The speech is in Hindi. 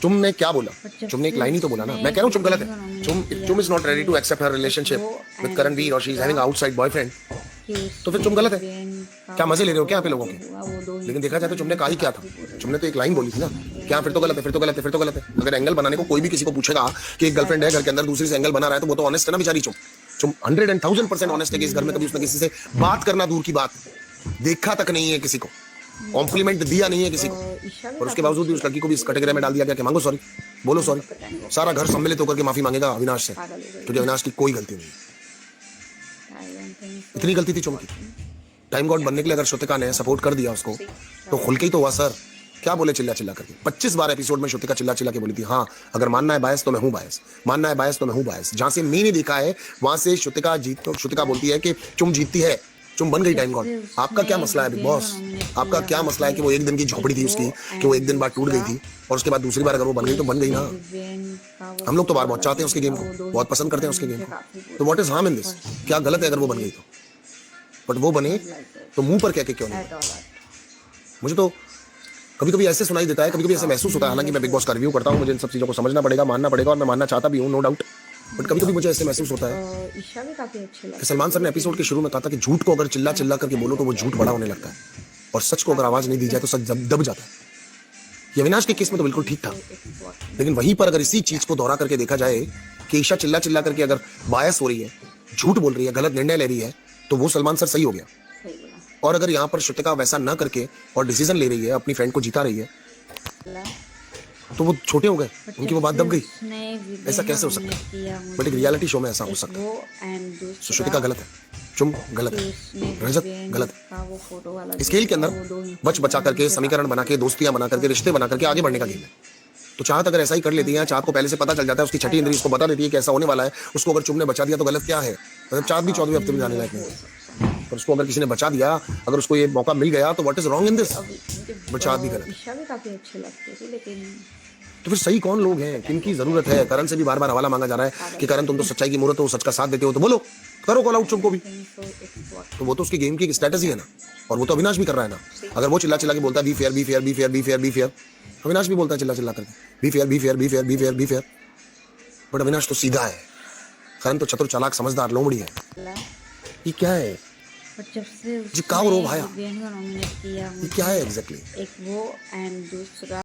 तुमने क्या बोला? तुमने एक लाइन ही तो बोला ना। मैं कह रहा हूँ चुम गलत है। चुम is not ready to accept her relationship with Karanveer और she is having outside boyfriend. तो फिर चुम गलत है। क्या मजे ले रहे हो क्या यहाँ पे लोगों के? लेकिन देखा जाए तो तुमने कहा ही क्या था? तुमने तो एक लाइन बोली थी ना, क्या फिर तो गलत है, फिर तो गलत है, फिर तो गलत है। अगर एंगल बनाने को कोई भी किसी को पूछेगा कि एक गर्लफ्रेंड है घर के अंदर दूसरी से एंगल बना रहा है, तो वो तो ऑनेस्ट है ना बेचारी। चुम चुम 100% ऑनेस्ट है कि इस घर में कभी उसने किसी से बात करना दूर की बात, देखा तक नहीं है किसी को, कॉम्प्लीमेंट दिया नहीं है किसी को, और उसके बावजूद भी उस लड़की को भी इस कैटेगरी में डाल दिया गया कि मांगो सॉरी, बोलो सॉरी। सारा घर सम्मिलित होकर के माफी मांगेगा अविनाश से, क्योंकि अविनाश की कोई गलती नहीं। इतनी गलती थी चुम की। टाइम गॉड बनने के लिए अगर श्रुतिका ने सपोर्ट कर दिया उसको, तो खुल के ही तो हुआ सर। क्या बोले चिल्ला चिल्ला करके? 25 बार एपिसोड में श्रुतिका चिल्ला चिल्ला के बोली थी, हाँ अगर मानना है बायस तो मैं हूं बायस, मानना है बायस तो मैं हूं बायस। जहां से मैंने देखा है वहां से श्रुतिका जीत, तो श्रुतिका बोलती है कि चुम जीतती है, चुम बन गई टाइम गॉड। आपका क्या मसला है बिग बॉस? आपका क्या मसला है कि वो एक दिन की झोपड़ी थी उसकी, कि वो एक दिन बाद टूट गई थी, और उसके बाद दूसरी बार अगर वो बन गई तो बन गई ना। हम लोग तो बार बहुत चाहते हैं उसके गेम को, बहुत पसंद करते हैं उसके गेम को, तो what is harm in this? क्या गलत है अगर वो बन गई तो? बट वो बने तो मुंह पर कह के क्यों नहीं? मुझे तो कभी कभी ऐसे सुनाई देता है, कभी कभी ऐसे महसूस होता है, हालांकि मैं बिग बॉस का रिव्यू करता हूँ, मुझे इन सब चीज़ों को समझना पड़ेगा, मानना पड़ेगा, और मैं मानना चाहता भी हूँ, नो डाउट। बट कभी कभी मुझे ऐसे महसूस होता है कि सलमान सर ने एपिसोड के शुरू में कहा था कि झूठ को अगर चिल्ला चिल्ला करके बोलो तो वो झूठ बड़ा होने लगता है, और सच को अगर आवाज नहीं दी जाए तो सच दब जाता है। ये अविनाश के केस में तो बिल्कुल ठीक था, लेकिन वहीं पर अगर इसी चीज को दोहरा करके देखा जाए कि ईशा चिल्ला चिल्ला करके अगर बायस हो रही है, झूठ बोल रही है, गलत निर्णय ले रही है, तो वो सलमान सर सही हो गया। और अगर यहाँ पर श्रुतिका वैसा ना करके और डिसीजन ले रही है, अपनी फ्रेंड को जीता रही है, तो वो छोटे हो गए, उनकी वो बात दब गई। ऐसा कैसे हो सकता है? बट एक रियलिटी शो में ऐसा हो सकता है। श्रुतिका गलत है, चुम गलत है, रजत गलत है। इस खेल के अंदर बच बचा करके, समीकरण बना के, दोस्तियां बना करके, रिश्ते बना करके आगे बढ़ने का गेम है। तो चाहत अगर ऐसा ही कर लेती है, चाहत को पहले से पता चल जाता है, उसकी छठी इंद्री उसको बता देती है कि ऐसा होने वाला है, उसको अगर चुम ने बचा दिया तो गलत क्या है? मतलब चाहत भी 14वें हफ्ते में जाने लायक नहीं है, पर उसको अगर किसी ने बचा दिया, अगर उसको ये मौका मिल गया, तो what is wrong in this? But चाहत भी गलत है। तो फिर सही कौन लोग हैं, किनकी जरूरत है? करण से भी बार बार हवाला मांगा जा रहा है कि करण तुम तो सच्चाई की मूर्त हो, सच का साथ देते हो, तो बोलो, करो कॉल आउट चुम को भी। तो वो तो उसकी गेम की स्ट्रेटजी है ना, और वो तो अविनाश भी कर रहा है ना। अगर वो चिल्ला चिल्ला के बोलता है be fair be fair be fair be fair be fair, Avinash भी बोलता है चिल्ला चिल्ला करके be fair be fair be fair be fair be fair. But Avinash तो सीधा है, करण तो चतुर चालाक समझदार लोमड़ी है। ये क्या है जी? काव रो भाया, ये क्या है एग्जैक्टली?